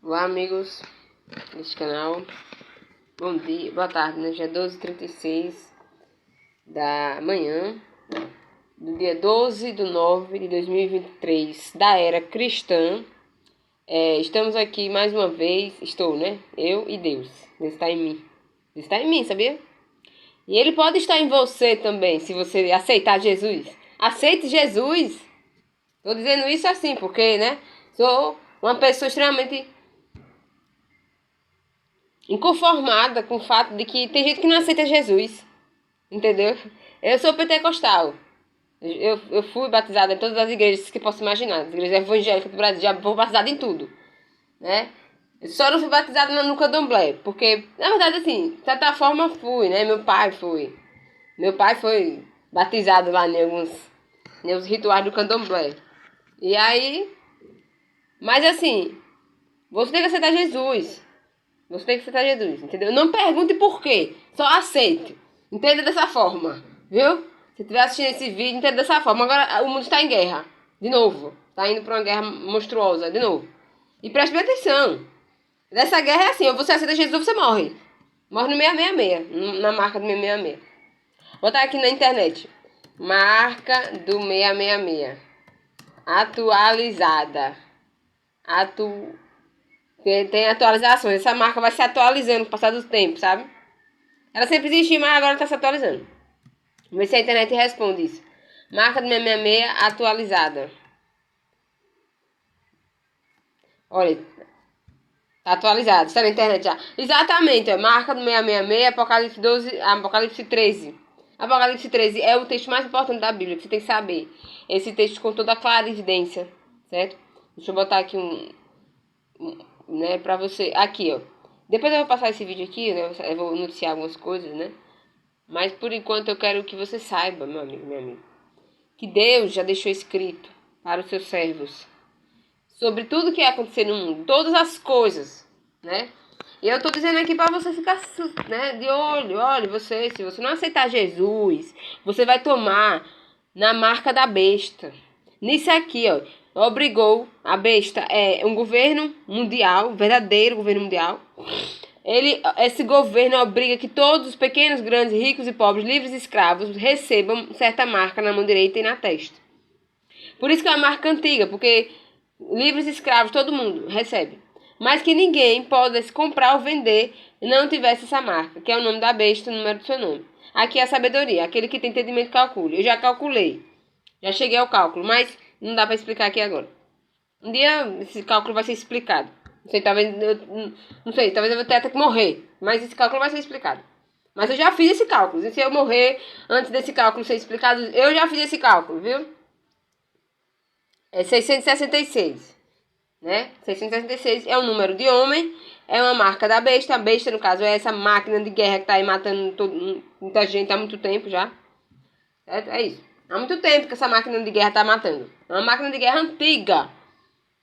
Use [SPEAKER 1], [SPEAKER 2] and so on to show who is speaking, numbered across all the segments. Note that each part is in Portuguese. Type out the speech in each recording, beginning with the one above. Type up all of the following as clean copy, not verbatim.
[SPEAKER 1] Olá, amigos deste canal. Bom dia, boa tarde, né? Dia 12h36 da manhã, do dia 12 de 9 de 2023, da era cristã. Estamos aqui mais uma vez, né? Eu e Deus. Deus está em mim. Deus está em mim, sabia? E Ele pode estar em você também, se você aceitar Jesus. Aceite Jesus! Tô dizendo isso assim, porque, né? Sou uma pessoa extremamente inconformada com o fato de que tem gente que não aceita Jesus, entendeu? Eu sou pentecostal. Eu fui batizada em todas as igrejas que posso imaginar. As igrejas evangélicas do Brasil, já fui batizada em tudo, né? Eu só não fui batizada no candomblé, porque, na verdade, assim, de certa forma fui, né? Meu pai foi. Meu pai foi batizado lá em alguns rituais do candomblé. E aí, mas assim, você tem que aceitar Jesus. Você tem que aceitar Jesus, entendeu? Não pergunte por quê, só aceite. Entenda dessa forma, viu? Se estiver assistindo esse vídeo, entenda dessa forma. Agora o mundo está em guerra, de novo. Está indo para uma guerra monstruosa, de novo. E preste bem atenção. Dessa guerra é assim, ou você aceita Jesus ou você morre. Morre no 666, na marca do 666. Vou botar aqui na internet. Marca do 666. Atualizada. Tem atualizações. Essa marca vai se atualizando com o passar do tempo, sabe? Ela sempre existiu, mas agora está se atualizando. Vamos ver se a internet responde isso. Marca do 666 atualizada. Olha, tá atualizado. Está na internet já. Exatamente, ó, marca do 666, Apocalipse 12, Apocalipse 13. Apocalipse 13 é o texto mais importante da Bíblia, que você tem que saber. Esse texto com toda a clarividência, certo? Deixa eu botar aqui né, pra você. Aqui, ó. Depois eu vou passar esse vídeo aqui, né? Eu vou noticiar algumas coisas, né? Mas por enquanto eu quero que você saiba, meu amigo, minha amiga, que Deus já deixou escrito para os seus servos sobre tudo que ia acontecer no mundo, todas as coisas, né? E eu tô dizendo aqui para você ficar, né, de olho, olha, se você não aceitar Jesus, você vai tomar na marca da besta. Nisso aqui, ó, a besta é um governo mundial, verdadeiro governo mundial. Esse governo obriga que todos os pequenos, grandes, ricos e pobres, livres e escravos, recebam certa marca na mão direita e na testa. Por isso que é uma marca antiga, porque livres e escravos todo mundo recebe. Mas que ninguém pode comprar ou vender e não tivesse essa marca, que é o nome da besta, o número do seu nome. Aqui é a sabedoria, aquele que tem entendimento calcule. Eu já calculei, já cheguei ao cálculo, mas não dá para explicar aqui agora. Um dia esse cálculo vai ser explicado. Não sei, talvez eu vou ter até que morrer. Mas esse cálculo vai ser explicado. Mas eu já fiz esse cálculo. E se eu morrer antes desse cálculo ser explicado, eu já fiz esse cálculo, viu? É 666, né? 666 é o número de homem, é uma marca da besta. A besta, no caso, é essa máquina de guerra que tá aí matando muita gente há muito tempo já. Certo? É isso. Há muito tempo que essa máquina de guerra tá matando. É uma máquina de guerra antiga.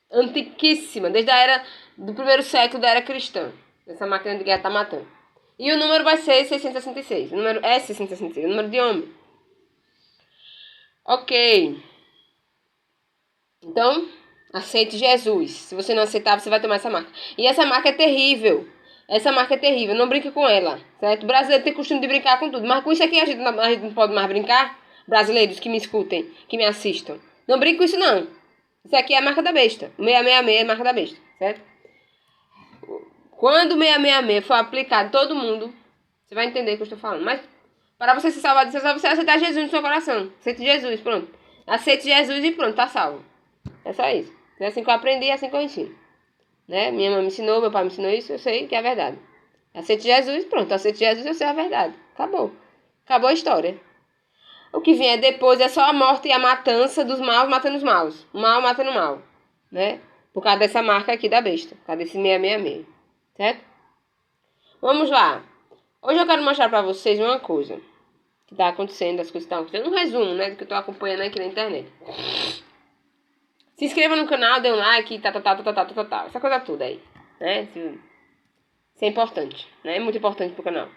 [SPEAKER 1] Antiquíssima, desde a era do primeiro século da era cristã. Essa máquina de guerra tá matando. E o número vai ser 666. O número é 666, o número de homem. Ok. Então, aceite Jesus. Se você não aceitar, você vai tomar essa marca. E essa marca é terrível. Essa marca é terrível. Não brinque com ela, certo? O brasileiro tem costume de brincar com tudo. Mas com isso aqui a gente não pode mais brincar. Brasileiros que me escutem, que me assistam. Não brinque com isso, não. Isso aqui é a marca da besta. 666 é a marca da besta, certo? Quando o 666 for aplicado em todo mundo, você vai entender o que eu estou falando. Mas para você se salvar disso, é só você aceitar Jesus no seu coração. Aceite Jesus, pronto. Aceite Jesus e pronto, tá salvo. É só isso. É assim que eu aprendi, é assim que eu ensino. Né? Minha mãe me ensinou, meu pai me ensinou isso, eu sei que é a verdade. Aceite Jesus, pronto. Aceite Jesus, eu sei a verdade. Acabou. Acabou a história. O que vier depois é só a morte e a matança dos maus matando os maus. O mal matando o mal. Né? Por causa dessa marca aqui da besta. Por causa desse 666. Certo? Vamos lá. Hoje eu quero mostrar pra vocês uma coisa que tá acontecendo, as coisas que estão acontecendo. Um resumo, né? Do que eu tô acompanhando aqui na internet. Se inscreva no canal, dê um like, tal. Essa coisa toda aí. Né? Isso é importante. Né? É muito importante pro canal.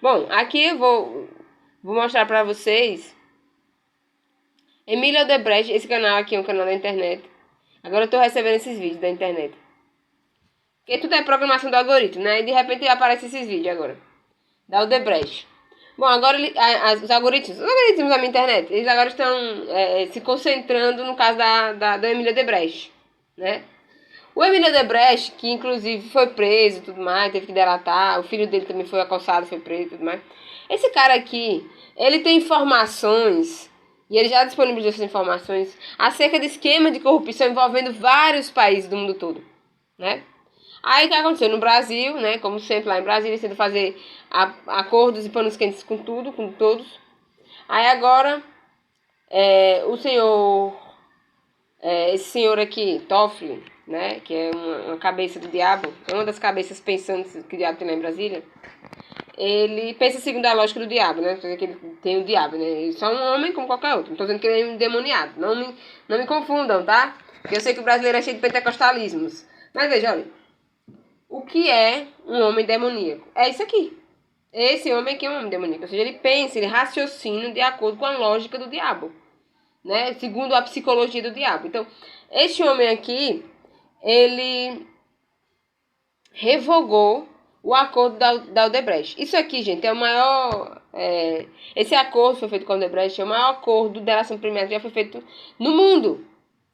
[SPEAKER 1] Bom, aqui eu vou mostrar pra vocês Emília Odebrecht. Esse canal aqui é um canal da internet. Agora eu tô recebendo esses vídeos da internet. Porque tudo é programação do algoritmo, né? E de repente aparecem esses vídeos agora. Da Odebrecht. Bom, agora os algoritmos da minha internet, eles agora estão se concentrando no caso da Emília Odebrecht, né? O Emílio Odebrecht, que inclusive foi preso e tudo mais, teve que delatar, o filho dele também foi acossado, foi preso e tudo mais. Esse cara aqui, ele tem informações, e ele já disponibilizou essas informações, acerca de esquemas de corrupção envolvendo vários países do mundo todo, né? Aí o que aconteceu no Brasil, né? Como sempre lá em Brasília, tentando fazer acordos e panos quentes com tudo, com todos. Aí agora, o senhor, esse senhor aqui, Toffoli, né? Que é uma cabeça do diabo, é uma das cabeças pensantes que o diabo tem lá em Brasília. Ele pensa segundo a lógica do diabo, né? Que ele tem o diabo, né? Ele só é um homem como qualquer outro. Não tô dizendo que ele é um endemoniado. Não me confundam, tá? Porque eu sei que o brasileiro é cheio de pentecostalismos. Mas veja, olha. O que é um homem demoníaco? É isso aqui. Esse homem aqui é um homem demoníaco. Ou seja, ele pensa, ele raciocina de acordo com a lógica do diabo, né? Segundo a psicologia do diabo. Então, este homem aqui, ele revogou o acordo da Odebrecht. Isso aqui, gente, é o maior... esse acordo foi feito com a Odebrecht, é o maior acordo de delação premiada que já foi feito no mundo.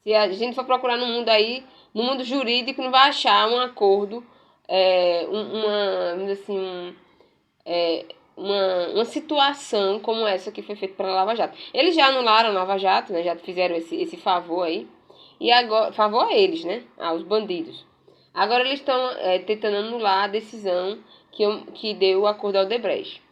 [SPEAKER 1] Se a gente for procurar no mundo aí, no mundo jurídico, não vai achar um acordo, uma situação como essa que foi feita pela Lava Jato. Eles já anularam a Lava Jato, né? Já fizeram esse favor aí. E agora, favor a eles, né? Aos bandidos. Agora eles estão tentando anular a decisão que deu o acordo ao Odebrecht.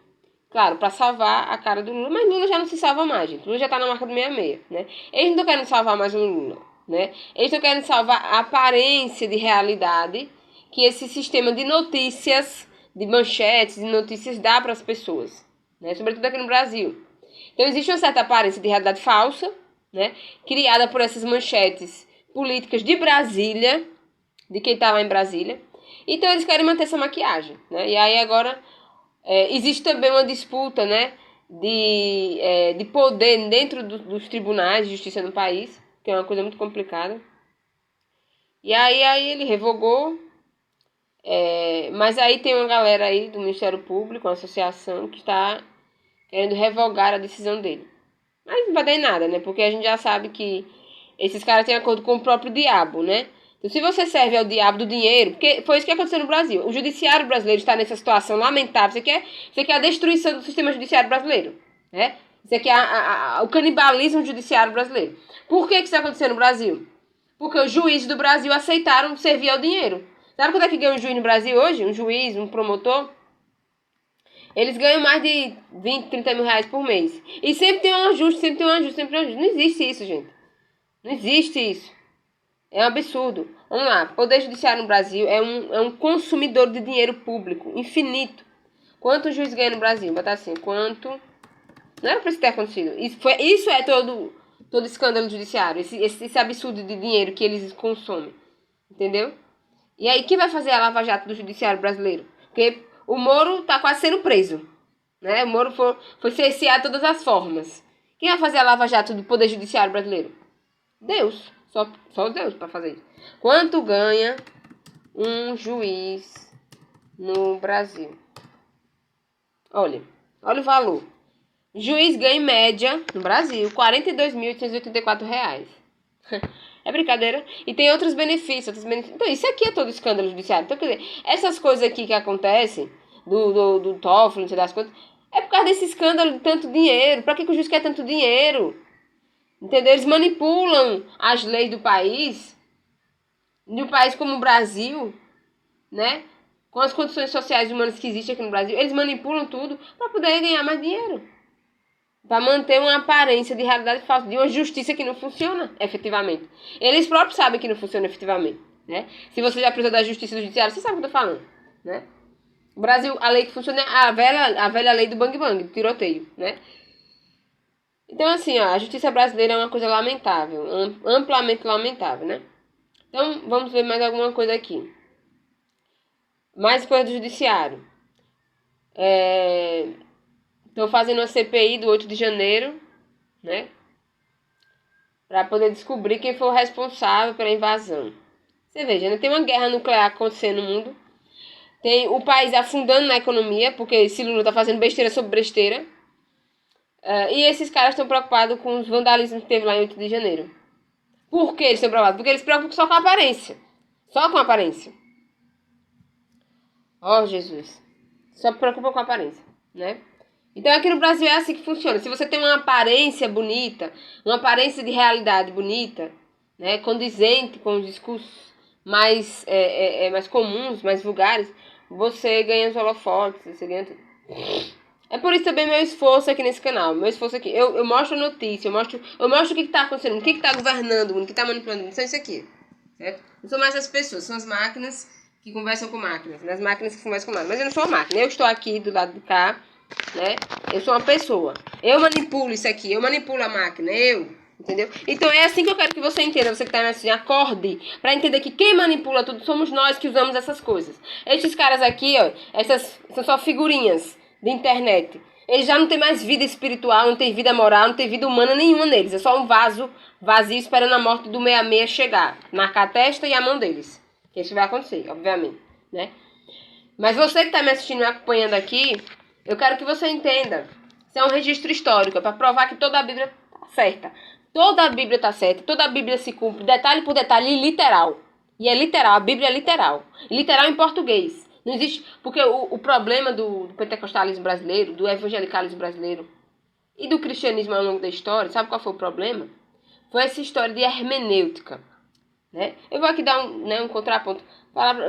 [SPEAKER 1] Claro, para salvar a cara do Lula, mas Lula já não se salva mais, gente. Lula já tá na marca do 66, né? Eles não estão querendo salvar mais o Lula, né? Eles estão querendo salvar a aparência de realidade que esse sistema de notícias, de manchetes, de notícias dá para as pessoas, né? Sobretudo aqui no Brasil. Então existe uma certa aparência de realidade falsa, né? Criada por essas manchetes políticas de Brasília, de quem tá lá em Brasília. Então eles querem manter essa maquiagem, né? E aí agora existe também uma disputa, né, de poder dentro dos tribunais de justiça no país, que é uma coisa muito complicada. E aí ele revogou, mas aí tem uma galera aí do Ministério Público, uma associação, que está querendo revogar a decisão dele. Mas não vai dar em nada, né? Porque a gente já sabe que esses caras têm acordo com o próprio diabo, né? Então, se você serve ao diabo do dinheiro, porque foi isso que aconteceu no Brasil. O judiciário brasileiro está nessa situação lamentável. Você quer a destruição do sistema judiciário brasileiro, né? Isso aqui é o canibalismo judiciário brasileiro. Por que isso aconteceu no Brasil? Porque os juízes do Brasil aceitaram servir ao dinheiro. Sabe quanto é que ganha um juiz no Brasil hoje? Um juiz, um promotor? Eles ganham mais de 20, 30 mil reais por mês. E sempre tem um ajuste, sempre tem um ajuste, sempre tem um ajuste. Não existe isso, gente. Não existe isso. É um absurdo. Vamos lá. O Poder Judiciário no Brasil é um consumidor de dinheiro público infinito. Quanto o juiz ganha no Brasil? Botar assim, quanto... Não era pra isso ter acontecido. Isso é todo escândalo judiciário. Esse absurdo de dinheiro que eles consomem. Entendeu? E aí, quem vai fazer a Lava Jato do judiciário brasileiro? Porque o Moro tá quase sendo preso, né? O Moro foi cerceado de todas as formas. Quem vai fazer a Lava Jato do Poder Judiciário brasileiro? Deus. Só Deus para fazer isso. Quanto ganha um juiz no Brasil? Olha o valor. O juiz ganha em média, no Brasil, R$ 42.884. É brincadeira. E tem outros benefícios. Então, isso aqui é todo escândalo judiciário. Então, quer dizer, essas coisas aqui que acontecem, do Toffoli, não sei das coisas, é por causa desse escândalo de tanto dinheiro. Pra que o juiz quer tanto dinheiro? Entendeu? Eles manipulam as leis do país, de um país como o Brasil, né? Com as condições sociais e humanas que existem aqui no Brasil, eles manipulam tudo para poder ganhar mais dinheiro. Para manter uma aparência de realidade falsa, de uma justiça que não funciona efetivamente. Eles próprios sabem que não funciona efetivamente, né? Se você já precisa da justiça do judiciário, você sabe o que eu tô falando, né? O Brasil, a lei que funciona é a velha lei do bang bang, do tiroteio, né? Então, assim, ó, a justiça brasileira é uma coisa lamentável, amplamente lamentável, né? Então, vamos ver mais alguma coisa aqui. Mais coisa do judiciário. Estão fazendo uma CPI do 8 de janeiro, né? Para poder descobrir quem foi o responsável pela invasão. Você veja, né? Tem uma guerra nuclear acontecendo no mundo. Tem o país afundando na economia, porque esse Lula tá fazendo besteira sobre besteira. E esses caras estão preocupados com os vandalismos que teve lá em 8 de janeiro. Por que eles estão preocupados? Porque eles se preocupam só com a aparência. Só com a aparência. Ó, Jesus. Só se preocupa com a aparência, né? Então aqui no Brasil é assim que funciona. Se você tem uma aparência bonita, uma aparência de realidade bonita, né, condizente com os discursos mais comuns, mais vulgares, você ganha os holofotes, você ganha tudo. É por isso também meu esforço aqui nesse canal. Meu esforço aqui. Eu mostro notícia, eu mostro o que está acontecendo, o que está governando, o que está manipulando. Não são isso aqui. Certo? Não são mais as pessoas, são as máquinas que conversam com máquinas. Né? As máquinas que conversam com máquinas. Mas eu não sou uma máquina. Eu estou aqui do lado de cá, né? Eu sou uma pessoa. Eu manipulo isso aqui, eu manipulo a máquina, entendeu? Então é assim que eu quero que você entenda, você que tá me assistindo, acorde, pra entender que quem manipula tudo somos nós que usamos essas coisas. Esses caras aqui, ó, essas são só figurinhas de internet. Eles já não têm mais vida espiritual, não tem vida moral, não tem vida humana nenhuma neles. É só um vaso vazio esperando a morte do 66 chegar, marcar a testa e a mão deles. Isso vai acontecer, obviamente, né? Mas você que tá me assistindo e me acompanhando aqui, eu quero que você entenda. Isso é um registro histórico, é para provar que toda a Bíblia está certa. Toda a Bíblia está certa, toda a Bíblia se cumpre, detalhe por detalhe, e literal. E é literal, a Bíblia é literal. Literal em português. Não existe, porque o problema do pentecostalismo brasileiro, do evangelicalismo brasileiro e do cristianismo ao longo da história, sabe qual foi o problema? Foi essa história de hermenêutica. Né? Eu vou aqui dar um contraponto.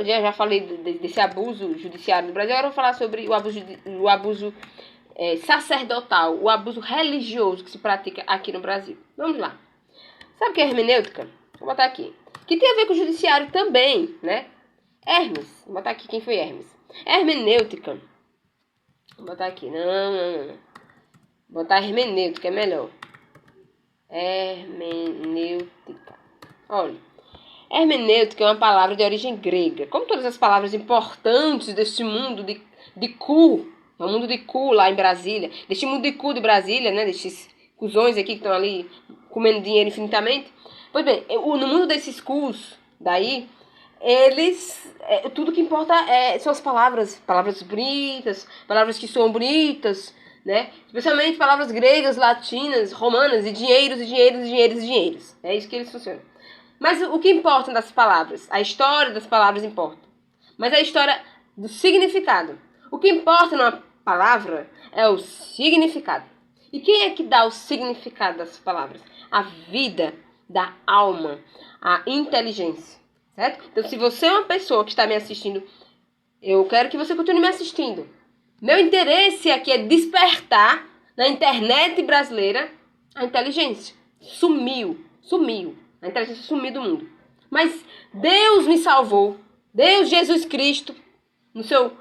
[SPEAKER 1] Já falei desse abuso judiciário no Brasil, agora eu vou falar sobre o abuso sacerdotal, o abuso religioso que se pratica aqui no Brasil. Vamos lá. Sabe o que é hermenêutica? Vou botar aqui. Que tem a ver com o judiciário também, né? Hermes. Vou botar aqui quem foi Hermes. Hermenêutica. Vou botar aqui. Não. Vou botar hermenêutica, é melhor. Hermenêutica. Olha. Hermenêutica é uma palavra de origem grega. Como todas as palavras importantes desse mundo de cu, é o mundo de cu lá em Brasília, deste mundo de cu de Brasília, né, desses cuzões aqui que estão ali comendo dinheiro infinitamente. Pois bem, no mundo desses cus, daí, tudo que importa são as palavras bonitas, palavras que soam bonitas, né, especialmente palavras gregas, latinas, romanas, e dinheiros. É isso que eles funcionam. Mas o que importa das palavras? A história das palavras importa. Mas a história do significado. O que importa numa palavra é o significado. E quem é que dá o significado das palavras? A vida da alma, a inteligência. Certo? Então, se você é uma pessoa que está me assistindo, eu quero que você continue me assistindo. Meu interesse aqui é despertar na internet brasileira a inteligência. Sumiu. A inteligência sumiu do mundo. Mas Deus me salvou. Deus, Jesus Cristo, no seu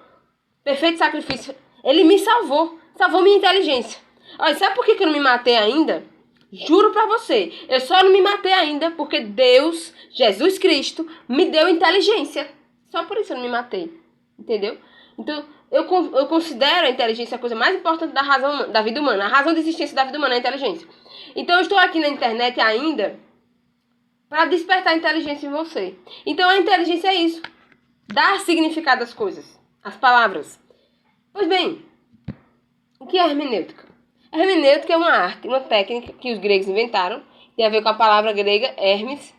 [SPEAKER 1] perfeito sacrifício, Ele me salvou. Salvou minha inteligência. Olha, sabe por que eu não me matei ainda? Juro pra você. Eu só não me matei ainda porque Deus, Jesus Cristo, me deu inteligência. Só por isso eu não me matei. Entendeu? Então, eu considero a inteligência a coisa mais importante da vida humana. A razão de existência da vida humana é a inteligência. Então, eu estou aqui na internet ainda para despertar a inteligência em você. Então, a inteligência é isso. Dar significado às coisas. Às palavras. Pois bem, o que é hermenêutica? A hermenêutica é uma arte, uma técnica que os gregos inventaram. Tem a ver com a palavra grega Hermes.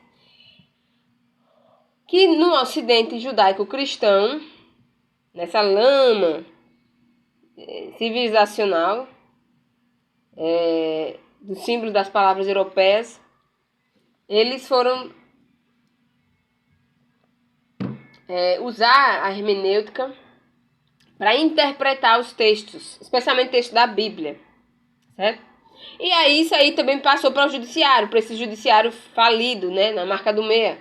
[SPEAKER 1] Que no ocidente judaico-cristão, nessa lama civilizacional, do símbolo das palavras europeias, eles foram usar a hermenêutica para interpretar os textos, especialmente textos da Bíblia, certo? E aí isso aí também passou para o judiciário, para esse judiciário falido, né, na marca do 6,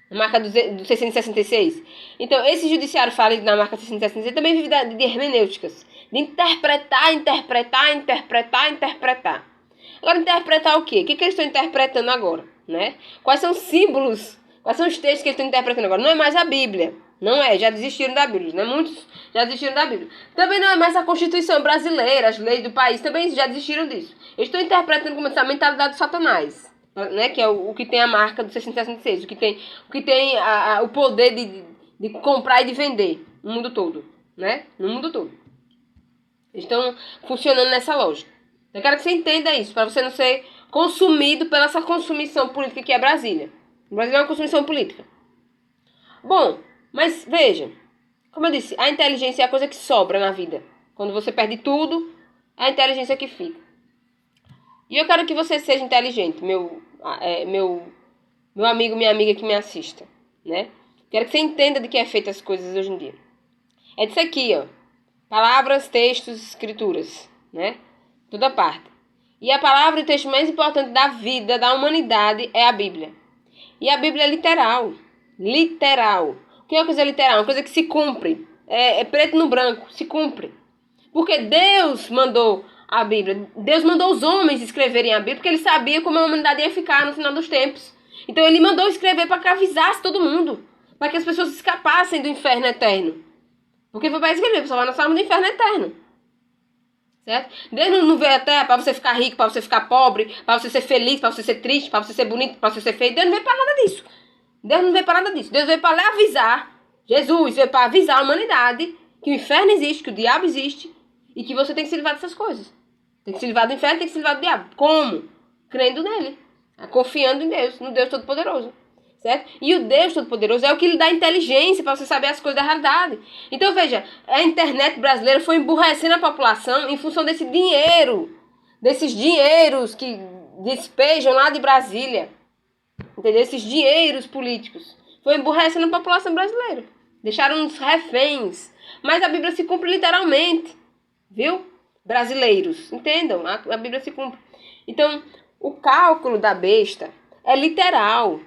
[SPEAKER 1] na marca do 666. Então, esse judiciário falido na marca 666 também vive de hermenêuticas, de interpretar. Agora, interpretar o quê? O que eles estão interpretando agora? Né? Quais são os símbolos, quais são os textos que eles estão interpretando agora? Não é mais a Bíblia, não é, já desistiram da Bíblia, né? Muitos já desistiram da Bíblia. Também não é mais a Constituição brasileira, as leis do país, também já desistiram disso. Eles estão interpretando como a mentalidade de Satanás. né? Que é o que tem a marca do 666, o que tem o poder de comprar e de vender no mundo todo, né? No mundo todo. Eles estão funcionando nessa lógica. Eu quero que você entenda isso, para você não ser consumido pela essa consumição política que é Brasília. O Brasil é uma consumição política. Bom, mas veja, como eu disse, a inteligência é a coisa que sobra na vida. Quando você perde tudo, é a inteligência que fica. E eu quero que você seja inteligente, meu amigo, minha amiga que me assista, né? Quero que você entenda de que é feita as coisas hoje em dia. É disso aqui, ó. Palavras, textos, escrituras, né? Toda parte. E a palavra e o texto mais importante da vida, da humanidade, é a Bíblia. E a Bíblia é literal. Literal. O que é uma coisa literal? Uma coisa que se cumpre. É preto no branco. Se cumpre. Porque Deus mandou a Bíblia. Deus mandou os homens escreverem a Bíblia porque ele sabia como a humanidade ia ficar no final dos tempos. Então ele mandou escrever para que avisasse todo mundo. Para que as pessoas escapassem do inferno eterno. Porque foi para escrever. A pessoa vai na salva do inferno eterno. Certo? Deus não veio até para você ficar rico, para você ficar pobre, para você ser feliz, para você ser triste, para você ser bonito, para você ser feio. Deus não veio para nada disso. Deus não veio para nada disso. Deus veio para lhe avisar. Jesus veio para avisar a humanidade que o inferno existe, que o diabo existe e que você tem que se livrar dessas coisas. Tem que se livrar do inferno, tem que se livrar do diabo. Como? Crendo nele. Confiando em Deus, no Deus Todo-Poderoso. Certo? E o Deus Todo-Poderoso é o que lhe dá inteligência para você saber as coisas da realidade. Então, veja, a internet brasileira foi emburrecendo a população em função desse dinheiro, desses dinheiros que despejam lá de Brasília. Entendeu? Esses dinheiros políticos. Foi emburrecendo a população brasileira. Deixaram-nos reféns. Mas a Bíblia se cumpre literalmente. Viu? Brasileiros. Entendam? A Bíblia se cumpre. Então, o cálculo da besta é literal.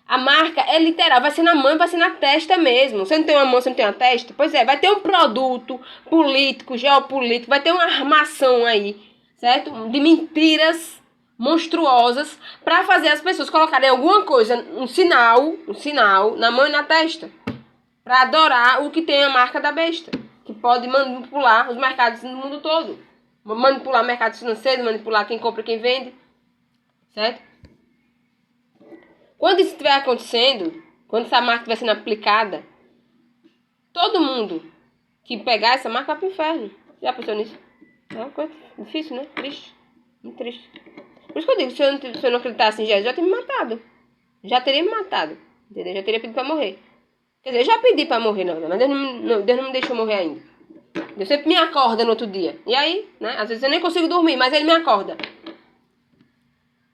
[SPEAKER 1] A marca é literal, vai ser na mão, vai ser na testa mesmo. Você não tem uma mão, você não tem uma testa? Pois é, vai ter um produto político, geopolítico, vai ter uma armação aí, certo? De mentiras monstruosas para fazer as pessoas colocarem alguma coisa, um sinal na mão e na testa, para adorar o que tem a marca da besta, que pode manipular os mercados no mundo todo. Manipular mercados financeiros, manipular quem compra e quem vende, certo? Quando isso estiver acontecendo, quando essa marca estiver sendo aplicada, todo mundo que pegar essa marca vai para o inferno. Já pensou nisso? É uma coisa difícil, né? Triste. Muito triste. Por isso que eu digo, se eu não acreditasse em Jesus, já teria me matado. Já teria me matado. Entendeu? Já teria pedido para morrer. Quer dizer, eu já pedi para morrer, não, mas Deus não me deixou morrer ainda. Deus sempre me acorda no outro dia. E aí, né? Às vezes eu nem consigo dormir, mas ele me acorda.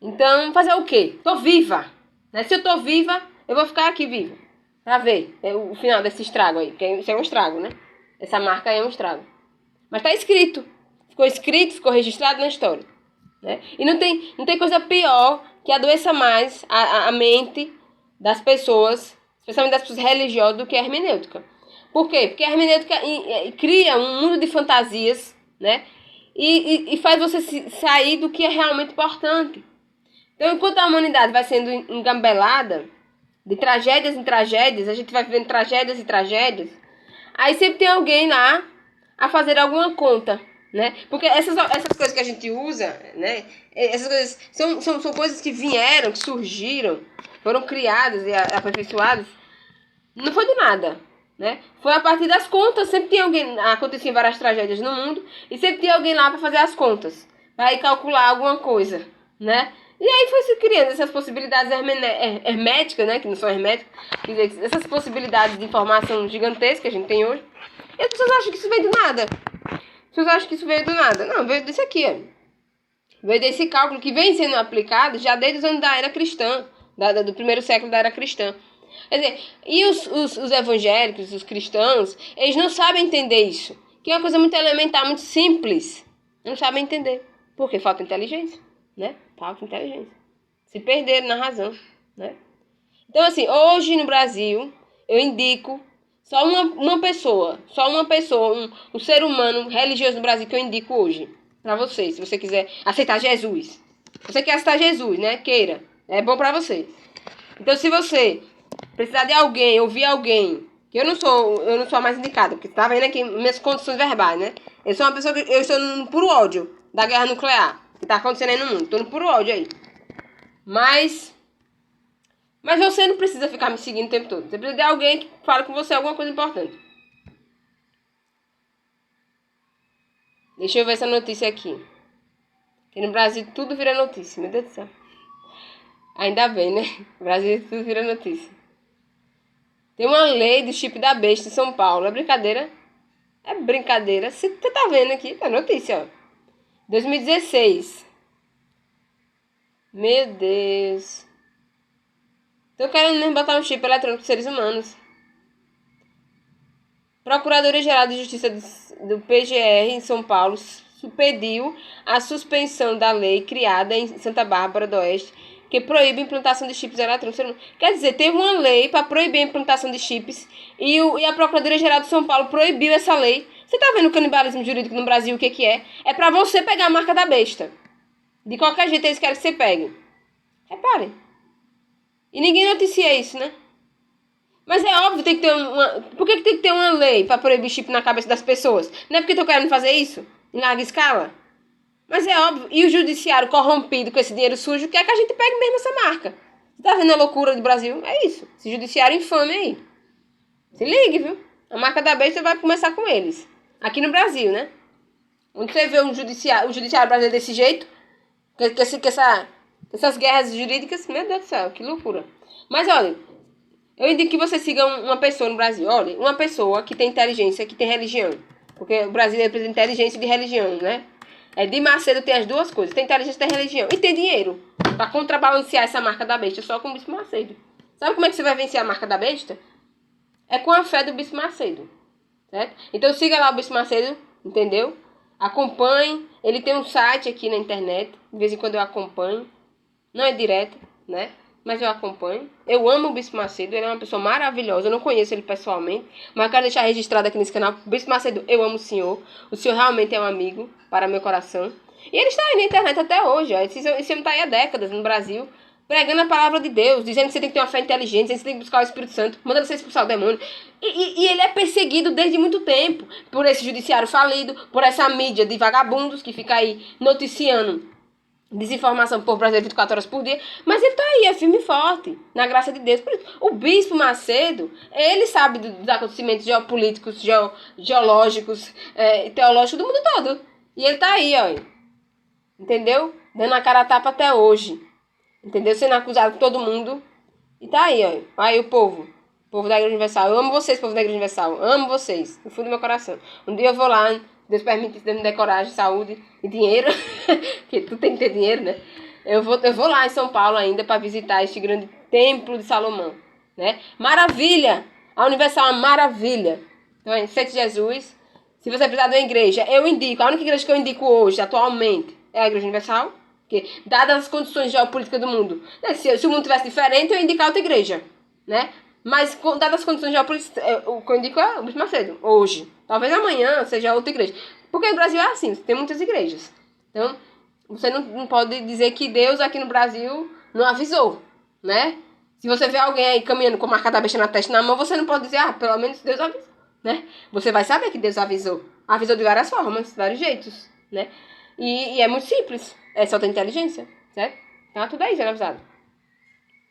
[SPEAKER 1] Então, fazer o quê? Tô viva. Se eu tô viva, eu vou ficar aqui viva. Pra ver o final desse estrago aí. Porque isso é um estrago, né? Essa marca aí é um estrago. Mas tá escrito. Ficou registrado na história. Né? E não tem coisa pior que adoeça mais a mente das pessoas, especialmente das pessoas religiosas, do que a hermenêutica. Por quê? Porque a hermenêutica cria um mundo de fantasias, né? E faz você sair do que é realmente importante. Então, enquanto a humanidade vai sendo engambelada, de tragédias em tragédias, a gente vai vivendo tragédias e tragédias, aí sempre tem alguém lá a fazer alguma conta, né? Porque essas coisas que a gente usa, né? Essas coisas são coisas que vieram, que surgiram, foram criadas e aperfeiçoadas, não foi do nada, né? Foi a partir das contas. Sempre tem alguém, aconteciam várias tragédias no mundo, e sempre tem alguém lá para fazer as contas, para ir calcular alguma coisa, né? E aí foi se criando essas possibilidades herméticas, né? Que não são herméticas. Quer dizer, essas possibilidades de informação gigantesca que a gente tem hoje. E as pessoas acham que isso veio do nada. As pessoas acham que isso veio do nada. Não, veio desse aqui, ó. Veio desse cálculo que vem sendo aplicado já desde os anos da era cristã. Do primeiro século da era cristã. Quer dizer, e os evangélicos, os cristãos, eles não sabem entender isso. Que é uma coisa muito elementar, muito simples. Não sabem entender. Porque falta inteligência, né? Falta inteligência. Se perderam na razão, né? Então, assim, hoje no Brasil, eu indico só uma pessoa, um ser humano religioso no Brasil que eu indico hoje pra você, se você quiser aceitar Jesus. Você quer aceitar Jesus, né? Queira. É bom pra você. Então, se você precisar de alguém, ouvir alguém, que eu não sou a mais indicada, porque tá vendo aqui minhas condições verbais, né? Eu sou uma pessoa eu estou no puro ódio da guerra nuclear que tá acontecendo aí no mundo. Tô no puro ódio aí. Mas você não precisa ficar me seguindo o tempo todo. Você precisa de alguém que fale com você alguma coisa importante. Deixa eu ver essa notícia aqui. Que no Brasil tudo vira notícia, meu Deus do céu. Ainda bem, né? No Brasil tudo vira notícia. Tem uma lei do chip da besta em São Paulo. É brincadeira? É brincadeira. Você tá vendo aqui? Tá notícia, ó. 2016. Meu Deus. Tô querendo mesmo botar um chip eletrônico para seres humanos. Procuradoria-Geral de Justiça do PGR em São Paulo pediu a suspensão da lei criada em Santa Bárbara do Oeste que proíbe a implantação de chips eletrônicos. Quer dizer, teve uma lei para proibir a implantação de chips e a Procuradoria-Geral de São Paulo proibiu essa lei. Você tá vendo o canibalismo jurídico no Brasil, o que é? É para você pegar a marca da besta. De qualquer jeito eles querem que você pegue. Reparem. E ninguém noticia isso, né? Mas é óbvio, tem que ter uma... Por que tem que ter uma lei para proibir chip na cabeça das pessoas? Não é porque estão querendo fazer isso? Em larga escala? Mas é óbvio. E o judiciário corrompido com esse dinheiro sujo quer que a gente pegue mesmo essa marca. Você tá vendo a loucura do Brasil? É isso. Esse judiciário infame aí. Se ligue, viu? A marca da besta vai começar com eles. Aqui no Brasil, né? Onde você vê o judiciário brasileiro desse jeito, essas guerras jurídicas, meu Deus do céu, que loucura. Mas olha, eu indico que você siga uma pessoa no Brasil. Olha, uma pessoa que tem inteligência, que tem religião. Porque o Brasil representa inteligência de religião, né? De Macedo tem as duas coisas. Tem inteligência e tem religião. E tem dinheiro para contrabalancear essa marca da besta só com o Bispo Macedo. Sabe como é que você vai vencer a marca da besta? É com a fé do Bispo Macedo. Certo? Então siga lá o Bispo Macedo, entendeu? Acompanhe. Ele tem um site aqui na internet. De vez em quando eu acompanho. Não é direto, né? Mas eu acompanho. Eu amo o Bispo Macedo, ele é uma pessoa maravilhosa. Eu não conheço ele pessoalmente, mas eu quero deixar registrado aqui nesse canal. Bispo Macedo, eu amo o senhor realmente é um amigo para meu coração. E ele está aí na internet até hoje, ó. Esse homem está aí há décadas no Brasil, pregando a palavra de Deus, dizendo que você tem que ter uma fé inteligente, dizendo que você tem que buscar o Espírito Santo, mandando você expulsar o demônio. E ele é perseguido desde muito tempo, por esse judiciário falido, por essa mídia de vagabundos que fica aí noticiando desinformação pro povo brasileiro 24 horas por dia, mas ele tá aí, é firme e forte, na graça de Deus. Por isso, o Bispo Macedo, ele sabe dos acontecimentos geopolíticos, geológicos, teológicos do mundo todo. E ele tá aí, ó, entendeu? Dando a cara a tapa até hoje, entendeu? Sendo acusado por todo mundo. E tá aí, ó, aí o povo da Igreja Universal. Eu amo vocês, povo da Igreja Universal, amo vocês, no fundo do meu coração. Um dia eu vou lá, Deus permite, Deus me dê coragem, saúde e dinheiro, porque tu tem que ter dinheiro, né? Eu vou lá em São Paulo ainda para visitar este grande templo de Salomão, né? Maravilha! A Universal é uma maravilha. Então, em Sete Jesus, se você precisar de uma igreja, eu indico, a única igreja que eu indico hoje, atualmente, é a Igreja Universal, porque, dadas as condições geopolíticas do mundo, né? Se o mundo tivesse diferente, eu ia indicar outra igreja, né? Mas, dadas as condições geopolíticas, o que eu indico é o Bispo Macedo, hoje. Talvez amanhã seja outra igreja. Porque o Brasil é assim, tem muitas igrejas. Então, você não pode dizer que Deus aqui no Brasil não avisou, né? Se você vê alguém aí caminhando com a marca da besta na testa na mão, você não pode dizer, pelo menos Deus avisou, né? Você vai saber que Deus avisou. Avisou de várias formas, vários jeitos, né? E é muito simples. É só ter inteligência, certo? Então, tudo aí sendo avisado.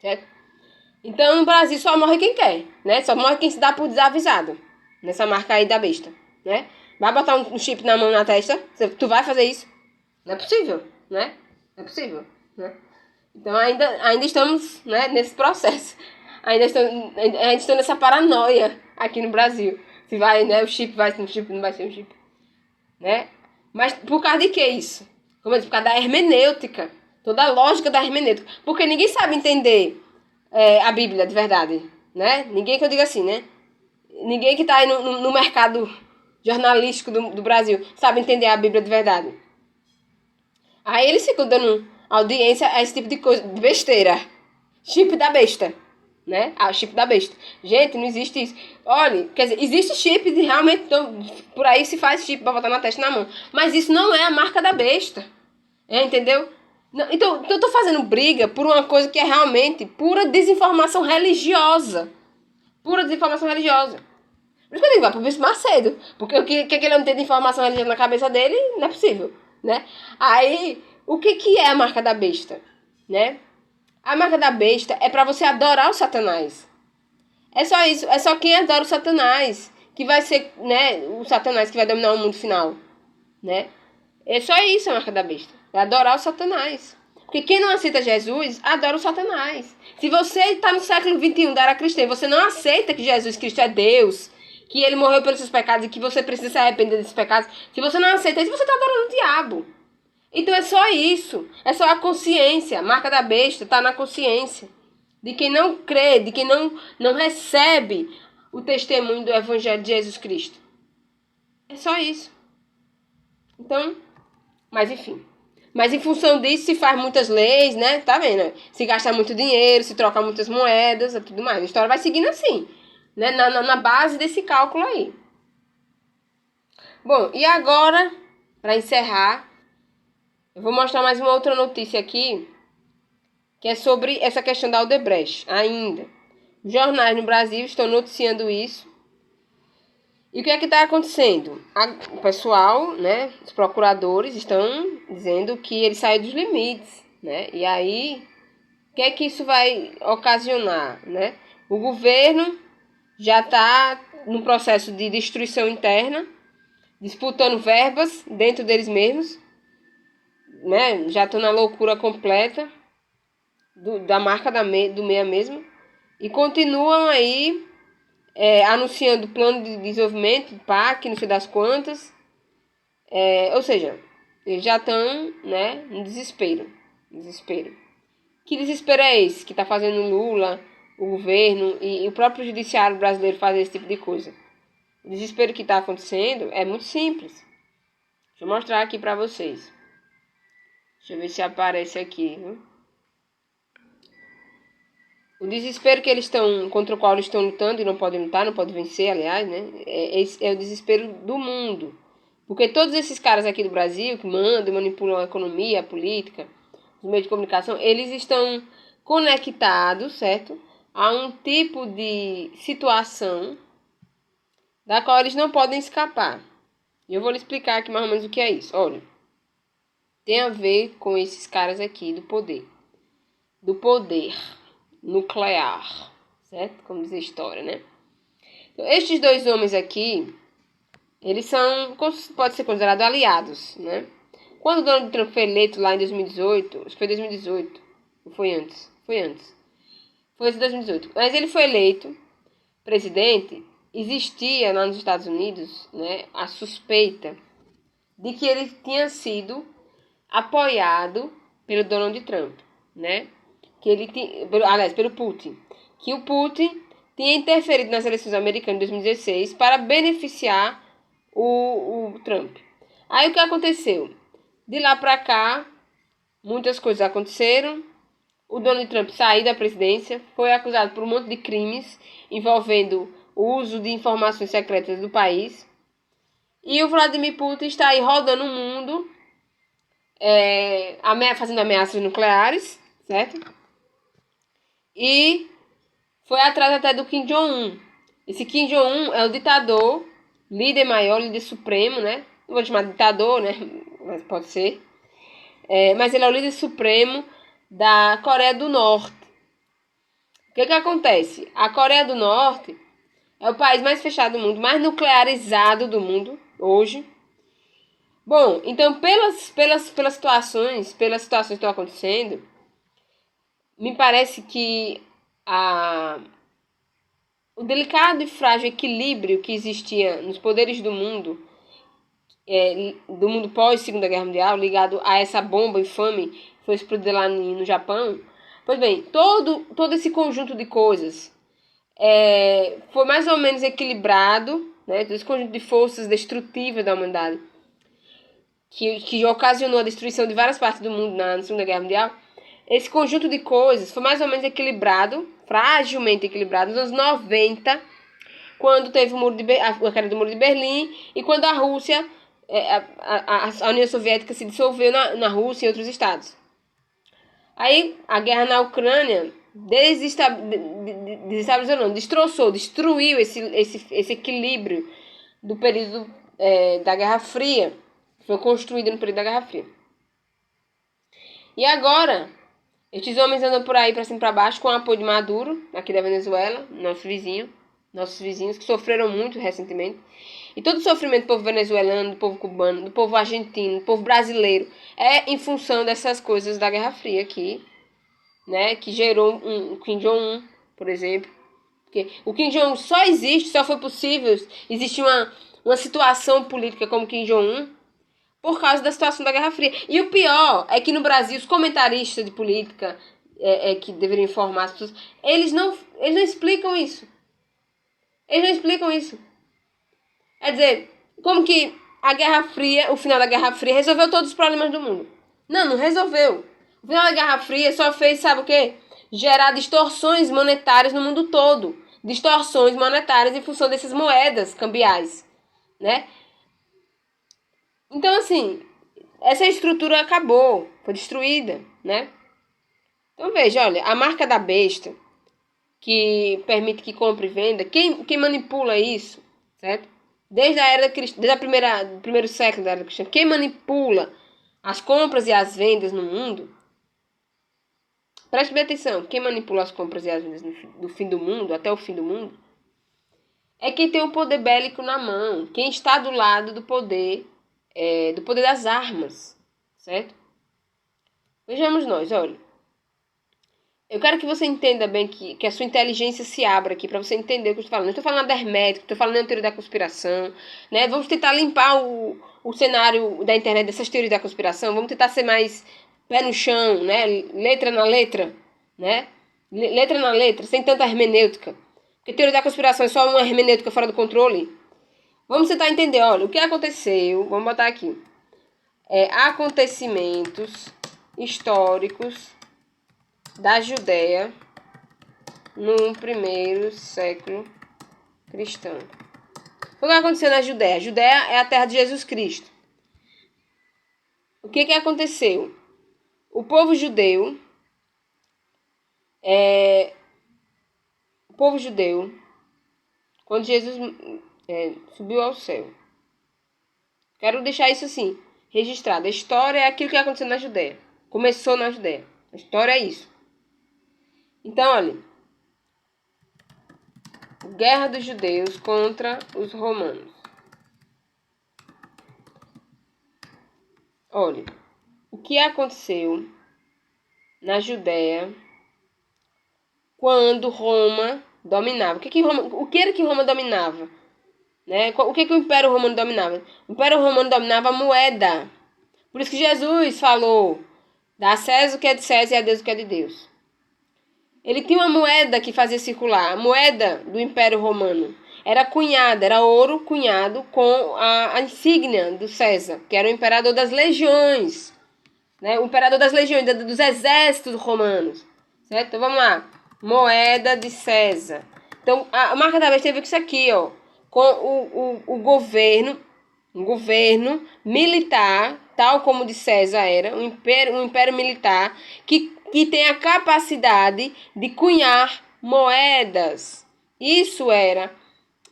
[SPEAKER 1] Certo? Então, no Brasil só morre quem quer, né? Só morre quem se dá por desavisado. Nessa marca aí da besta, né? Vai botar um chip na mão na testa? Tu vai fazer isso? Não é possível, né? Não é possível, né? Então, ainda estamos, né, nesse processo. Ainda estamos nessa paranoia aqui no Brasil. Se vai, né? O chip vai ser um chip, não vai ser um chip, né? Mas por causa de que isso? Como eu disse, por causa da hermenêutica. Toda a lógica da hermenêutica. Porque ninguém sabe entender a Bíblia de verdade, né? Ninguém que eu diga assim, né? Ninguém que está aí no mercado jornalístico do Brasil sabe entender a Bíblia de verdade. Aí eles ficam dando audiência a esse tipo de coisa, de besteira. Chip da besta, né? Chip da besta. Gente, não existe isso. Olha, quer dizer, existe chip de realmente, então, por aí se faz chip pra botar na testa e na mão. Mas isso não é a marca da besta. Entendeu? Não, então, eu tô fazendo briga por uma coisa que é realmente pura desinformação religiosa. Pura desinformação religiosa. Por isso que eu digo, vai pro Bispo Macedo. Porque o que ele não tem de informação religiosa na cabeça dele, não é possível, né? Aí, o que é a marca da besta, né? A marca da besta é para você adorar o Satanás. É só isso. É só quem adora o Satanás que vai ser, né, o Satanás que vai dominar o mundo final, né? É só isso a marca da besta. É adorar o Satanás. Porque quem não aceita Jesus, adora o Satanás. Se você está no século XXI da era cristã e você não aceita que Jesus Cristo é Deus, que ele morreu pelos seus pecados e que você precisa se arrepender desses pecados, se você não aceita isso, você está adorando o diabo. Então é só isso. É só a consciência. A marca da besta está na consciência. De quem não crê, de quem não recebe o testemunho do Evangelho de Jesus Cristo. É só isso. Então, mas enfim. Mas em função disso se faz muitas leis, né? Tá vendo? Se gasta muito dinheiro, se troca muitas moedas e tudo mais. A história vai seguindo assim, né? Na base desse cálculo aí. Bom, e agora, para encerrar, eu vou mostrar mais uma outra notícia aqui, que é sobre essa questão da Odebrecht ainda. Os jornais no Brasil estão noticiando isso. E o que é que está acontecendo? O pessoal, né, os procuradores estão dizendo que ele saiu dos limites, né? E aí, o que é que isso vai ocasionar, né? O governo já está num processo de destruição interna, disputando verbas dentro deles mesmos, né? Já estão na loucura completa da marca do meia mesmo. E continuam aí anunciando plano de desenvolvimento, PAC, não sei das quantas. Ou seja, eles já estão, né, no desespero. Desespero. Que desespero é esse que está fazendo Lula, o governo e o próprio judiciário brasileiro fazer esse tipo de coisa? O desespero que está acontecendo é muito simples. Deixa eu mostrar aqui para vocês. Deixa eu ver se aparece aqui, viu? O desespero que eles estão, contra o qual eles estão lutando e não podem lutar, não podem vencer, aliás, né? É o desespero do mundo. Porque todos esses caras aqui do Brasil, que mandam, manipulam a economia, a política, os meios de comunicação, eles estão conectados, certo? A um tipo de situação da qual eles não podem escapar. E eu vou lhe explicar aqui mais ou menos o que é isso. Olha, tem a ver com esses caras aqui do poder. Do poder nuclear, certo? Como diz a história, né? Então, estes dois homens aqui, eles são, pode ser considerado aliados, né? Quando o Donald Trump foi eleito lá em 2018, acho que foi 2018, ou foi antes? Foi antes. Foi em 2018. Mas ele foi eleito presidente, existia lá nos Estados Unidos, né, a suspeita de que ele tinha sido apoiado pelo Donald Trump, né? Que ele tinha, aliás, pelo Putin, que o Putin tinha interferido nas eleições americanas de 2016 para beneficiar o Trump. Aí o que aconteceu? De lá para cá, muitas coisas aconteceram. O Donald Trump saiu da presidência, foi acusado por um monte de crimes envolvendo o uso de informações secretas do país. E o Vladimir Putin está aí rodando o mundo, fazendo ameaças nucleares, certo? E foi atrás até do Kim Jong-un. Esse Kim Jong-un é o ditador, líder maior, líder supremo, né? Não vou chamar de ditador, né? Mas pode ser. Mas ele é o líder supremo da Coreia do Norte. O que acontece? A Coreia do Norte é o país mais fechado do mundo, mais nuclearizado do mundo hoje. Bom, então pelas situações que estão acontecendo, me parece que o delicado e frágil equilíbrio que existia nos poderes do mundo pós Segunda Guerra Mundial, ligado a essa bomba infame que foi explodida lá no Japão. Pois bem, todo esse conjunto de coisas foi mais ou menos equilibrado, né? Todo esse conjunto de forças destrutivas da humanidade que ocasionou a destruição de várias partes do mundo na Segunda Guerra Mundial. Esse conjunto de coisas foi mais ou menos equilibrado, fragilmente equilibrado, nos anos 90, quando teve a queda do Muro de Berlim e quando a Rússia, a União Soviética se dissolveu na Rússia e em outros estados. Aí a guerra na Ucrânia destruiu esse equilíbrio do período da Guerra Fria, que foi construído no período da Guerra Fria. E agora, Estes homens andam por aí para cima e para baixo com o apoio de Maduro, aqui da Venezuela, nossos vizinhos que sofreram muito recentemente. E todo o sofrimento do povo venezuelano, do povo cubano, do povo argentino, do povo brasileiro é em função dessas coisas da Guerra Fria aqui, né? Que gerou o Kim Jong-un, por exemplo. Porque o Kim Jong-un só existe, só foi possível existir uma situação política como Kim Jong-un por causa da situação da Guerra Fria. E o pior é que no Brasil, os comentaristas de política que deveriam informar as pessoas, eles não explicam isso. Eles não explicam isso. Quer dizer, como que a Guerra Fria, o final da Guerra Fria, resolveu todos os problemas do mundo? Não resolveu. O final da Guerra Fria só fez, sabe o quê? Gerar distorções monetárias no mundo todo. Distorções monetárias em função dessas moedas cambiais, né? Então, assim, essa estrutura acabou, foi destruída, né? Então, veja, olha, a marca da besta, que permite que compre e venda, quem manipula isso, certo? Desde a era do primeiro século da era cristã, quem manipula as compras e as vendas no mundo, preste bem atenção, quem manipula as compras e as vendas do fim do mundo, até o fim do mundo, é quem tem o poder bélico na mão, quem está do lado do poder das armas, certo? Vejamos nós, olha. Eu quero que você entenda bem que a sua inteligência se abra aqui para você entender o que eu estou falando. Não estou falando da hermética, estou falando da teoria da conspiração, né? Vamos tentar limpar o cenário da internet dessas teorias da conspiração. Vamos tentar ser mais pé no chão, né? Letra na letra, né? Letra na letra, sem tanta hermenêutica. Porque teoria da conspiração é só uma hermenêutica fora do controle. Vamos tentar entender, olha, o que aconteceu. Vamos botar aqui. Acontecimentos históricos da Judéia no primeiro século cristão. O que aconteceu na Judéia? A Judéia é a terra de Jesus Cristo. O que aconteceu? O povo judeu, quando Jesus subiu ao céu. Quero deixar isso assim, registrado. A história é aquilo que aconteceu na Judéia. Começou na Judéia. A história é isso. Então, olha. Guerra dos judeus contra os romanos. Olha. O que aconteceu na Judéia quando Roma dominava? O que era que Roma dominava? Né? O que o Império Romano dominava? O Império Romano dominava a moeda. Por isso que Jesus falou: dá a César o que é de César e a Deus o que é de Deus. Ele tinha uma moeda que fazia circular. A moeda do Império Romano era cunhada, era ouro cunhado com a insígnia do César, que era o imperador das legiões. Né? O imperador das legiões, dos exércitos romanos. Certo? Então vamos lá. Moeda de César. Então a marca da besta teve isso aqui, ó. Com o governo militar, tal como o de César era, um império militar que tem a capacidade de cunhar moedas. Isso é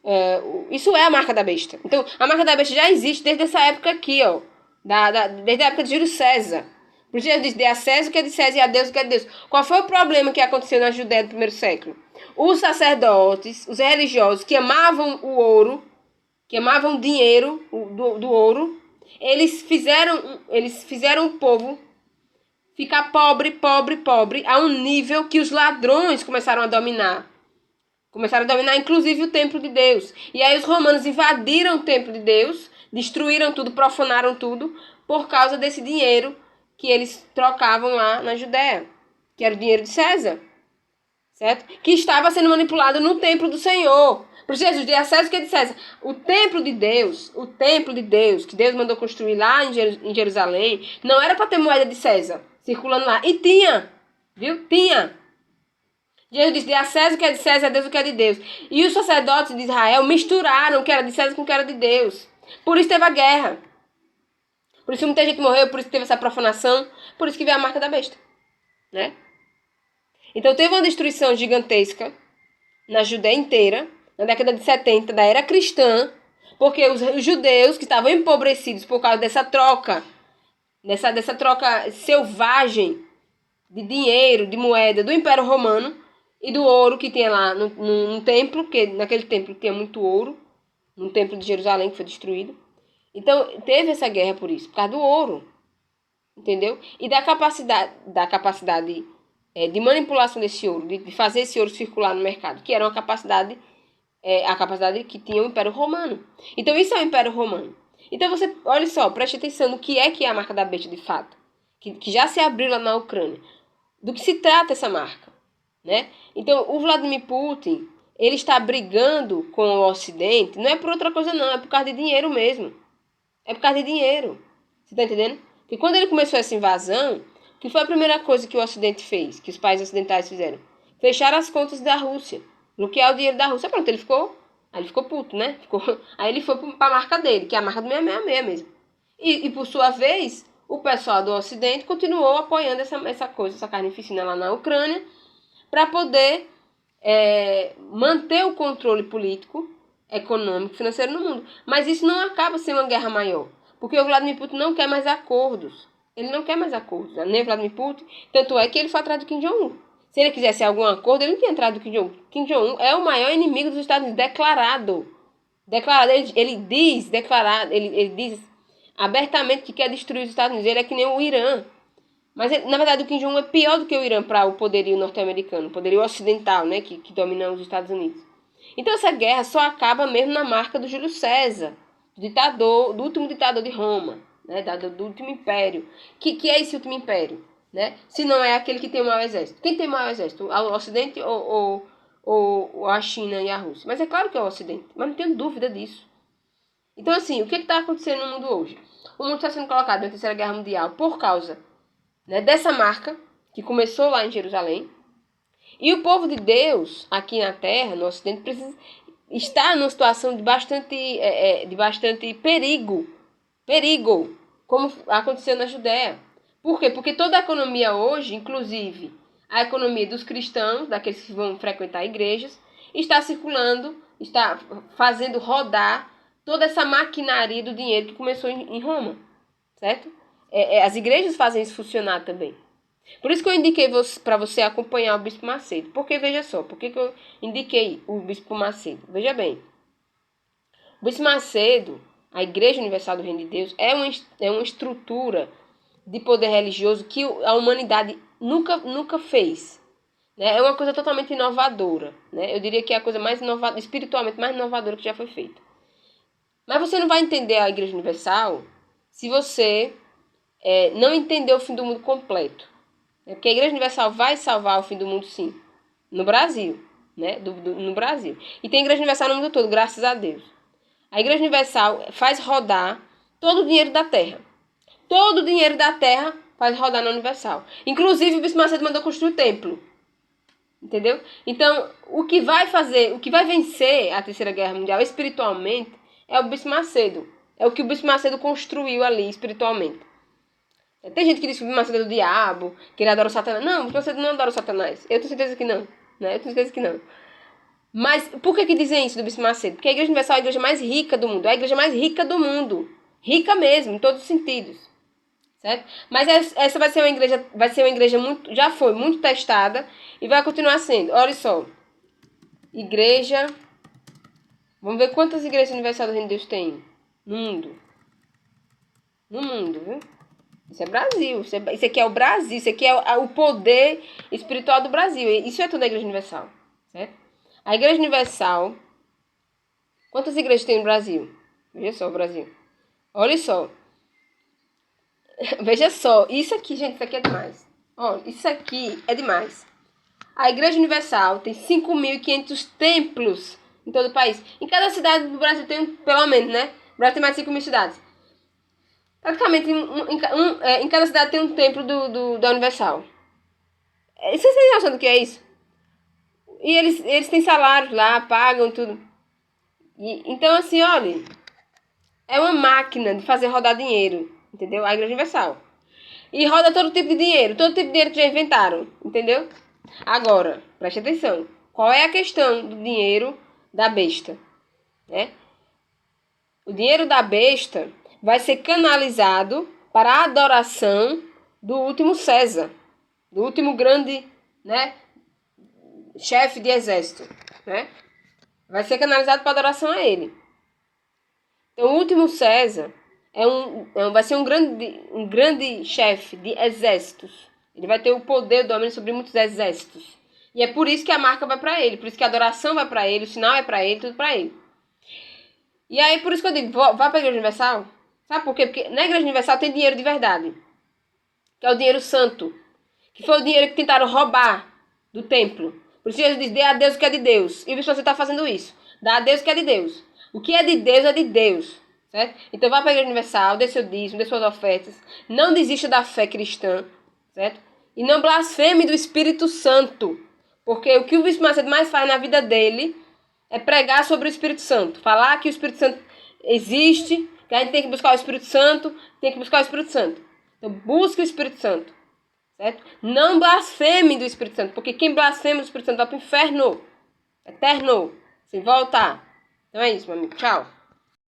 [SPEAKER 1] a marca da besta. Então, a marca da besta já existe desde essa época aqui, ó. Desde a época de Júlio César. Por isso Jesus diz: dê a César o que é de César e a Deus o que é de Deus. Qual foi o problema que aconteceu na Judéia do primeiro século? Os sacerdotes, os religiosos que amavam o ouro, que amavam o dinheiro do ouro, eles fizeram o povo ficar pobre, a um nível que os ladrões começaram a dominar. Começaram a dominar, inclusive, o templo de Deus. E aí os romanos invadiram o templo de Deus, destruíram tudo, profanaram tudo, por causa desse dinheiro que eles trocavam lá na Judéia, que era o dinheiro de César, certo? Que estava sendo manipulado no templo do Senhor. Por isso Jesus deu a César o que é de César. O templo de Deus, que Deus mandou construir lá em Jerusalém, não era para ter moeda de César circulando lá. E tinha, viu? Tinha. Jesus disse: dê a César o que é de César, a Deus o que é de Deus. E os sacerdotes de Israel misturaram o que era de César com o que era de Deus. Por isso teve a guerra. Por isso muita gente morreu, por isso teve essa profanação, por isso que veio a marca da besta, né? Então teve uma destruição gigantesca na Judéia inteira, na década de 70 da era cristã, porque os judeus que estavam empobrecidos por causa dessa troca selvagem de dinheiro, de moeda do Império Romano e do ouro que tinha lá no templo, porque naquele templo tinha muito ouro, no templo de Jerusalém que foi destruído. Então, teve essa guerra por isso, por causa do ouro, entendeu? E da capacidade de manipulação desse ouro, de fazer esse ouro circular no mercado, que era uma capacidade, a capacidade que tinha o Império Romano. Então, isso é o Império Romano. Então, você, olha só, preste atenção no que é a marca da besta de fato, que já se abriu lá na Ucrânia. Do que se trata essa marca, né? Então, o Vladimir Putin, ele está brigando com o Ocidente, não é por outra coisa não, é por causa de dinheiro mesmo. É por causa de dinheiro. Você tá entendendo? Porque quando ele começou essa invasão, que foi a primeira coisa que o Ocidente fez, que os países ocidentais fizeram? Fecharam as contas da Rússia, bloquear o dinheiro da Rússia. Pronto, ele ficou puto, né? Aí ele foi para a marca dele, que é a marca do 666 mesmo. E por sua vez, o pessoal do Ocidente continuou apoiando essa carnificina lá na Ucrânia, para poder manter o controle político, econômico, financeiro no mundo. Mas isso não acaba sem uma guerra maior, porque o Vladimir Putin não quer mais acordos. Ele não quer mais acordos, nem o Vladimir Putin, tanto é que ele foi atrás do Kim Jong-un. Se ele quisesse algum acordo, ele não tinha entrado do Kim Jong-un. Kim Jong-un é o maior inimigo dos Estados Unidos, declarado. Ele diz abertamente que quer destruir os Estados Unidos. Ele é que nem o Irã. Mas, na verdade, o Kim Jong-un é pior do que o Irã para o poderio norte-americano, o poderio ocidental, né, que domina os Estados Unidos. Então, essa guerra só acaba mesmo na marca do Júlio César, do último ditador de Roma, né, do último império. Que é esse último império? Né? Se não é aquele que tem o maior exército. Quem tem o maior exército? O Ocidente ou a China e a Rússia? Mas é claro que é o Ocidente, mas não tenho dúvida disso. Então, assim, o que está acontecendo no mundo hoje? O mundo está sendo colocado na Terceira Guerra Mundial por causa, né, dessa marca, que começou lá em Jerusalém. E o povo de Deus, aqui na Terra, no Ocidente, está numa situação de bastante perigo, como aconteceu na Judéia. Por quê? Porque toda a economia hoje, inclusive a economia dos cristãos, daqueles que vão frequentar igrejas, está circulando, está fazendo rodar toda essa maquinaria do dinheiro que começou em Roma, certo? As igrejas fazem isso funcionar também. Por isso que eu indiquei para você acompanhar o Bispo Macedo. Porque, veja só, por que eu indiquei o Bispo Macedo? Veja bem, o Bispo Macedo, a Igreja Universal do Reino de Deus, é uma estrutura de poder religioso que a humanidade nunca fez. Né? É uma coisa totalmente inovadora. Né? Eu diria que é a coisa mais inovadora, espiritualmente mais inovadora que já foi feita. Mas você não vai entender a Igreja Universal se você não entender o fim do mundo completo. Porque a Igreja Universal vai salvar o fim do mundo, sim. No Brasil. Né? No Brasil. E tem Igreja Universal no mundo todo, graças a Deus. A Igreja Universal faz rodar todo o dinheiro da Terra. Todo o dinheiro da Terra faz rodar na Universal. Inclusive, o Bispo Macedo mandou construir o templo. Entendeu? Então, o que vai vencer a Terceira Guerra Mundial espiritualmente é o Bispo Macedo. É o que o Bispo Macedo construiu ali espiritualmente. Tem gente que diz que o Bispo Macedo é do diabo, que ele adora o Satanás. Não, o Bispo Macedo não adora o Satanás. Eu tenho certeza que não. Né? Eu tenho certeza que não. Mas por que dizem isso do Bispo Macedo? Porque a Igreja Universal é a igreja mais rica do mundo. É a igreja mais rica do mundo. Rica mesmo, em todos os sentidos. Certo? Mas essa vai ser uma igreja já foi muito testada e vai continuar sendo. Olha só. Igreja. Vamos ver quantas igrejas universais do Reino de Deus tem no mundo. No mundo, viu? Isso é Brasil. Isso aqui é o Brasil. Isso aqui é o poder espiritual do Brasil. Isso é tudo a Igreja Universal. Certo? A Igreja Universal. Quantas igrejas tem no Brasil? Veja só o Brasil. Olha só. Veja só. Isso aqui, gente, isso aqui é demais. Olha, isso aqui é demais. A Igreja Universal tem 5.500 templos em todo o país. Em cada cidade do Brasil tem, pelo menos, né? O Brasil tem mais de 5.000 cidades. Praticamente, em cada cidade tem um templo da Universal. Vocês têm noção do que é isso? E eles têm salários lá, pagam tudo. Então, assim, olha, é uma máquina de fazer rodar dinheiro, entendeu? A Igreja Universal. E roda todo tipo de dinheiro que já inventaram, entendeu? Agora, preste atenção. Qual é a questão do dinheiro da besta? Né? O dinheiro da besta vai ser canalizado para a adoração do último César. do último grande, né, chefe de exército, né? Vai ser canalizado para adoração a ele. Então, o último César vai ser um grande chefe de exércitos. Ele vai ter o poder do domínio sobre muitos exércitos. E é por isso que a marca vai para ele, por isso que a adoração vai para ele, o sinal é para ele, tudo para ele. E aí, por isso que eu digo, vá para a Igreja Universal. Sabe por quê? Porque na Igreja Universal tem dinheiro de verdade, que é o dinheiro santo, que foi o dinheiro que tentaram roubar do templo. Por isso Jesus diz, dê a Deus o que é de Deus. E você está fazendo isso. Dá a Deus o que é de Deus. O que é de Deus é de Deus. Certo? Então vá para a Igreja Universal, dê seu dízimo, dê suas ofertas. Não desista da fé cristã. Certo? E não blasfeme do Espírito Santo. Porque o que o Bispo Macedo mais faz na vida dele é pregar sobre o Espírito Santo. Falar que o Espírito Santo existe, que a gente tem que buscar o Espírito Santo, tem que buscar o Espírito Santo. Então busque o Espírito Santo. Certo? Não blasfeme do Espírito Santo, porque quem blasfema do Espírito Santo vai para o inferno eterno, sem voltar. Então é isso, meu amigo. Tchau.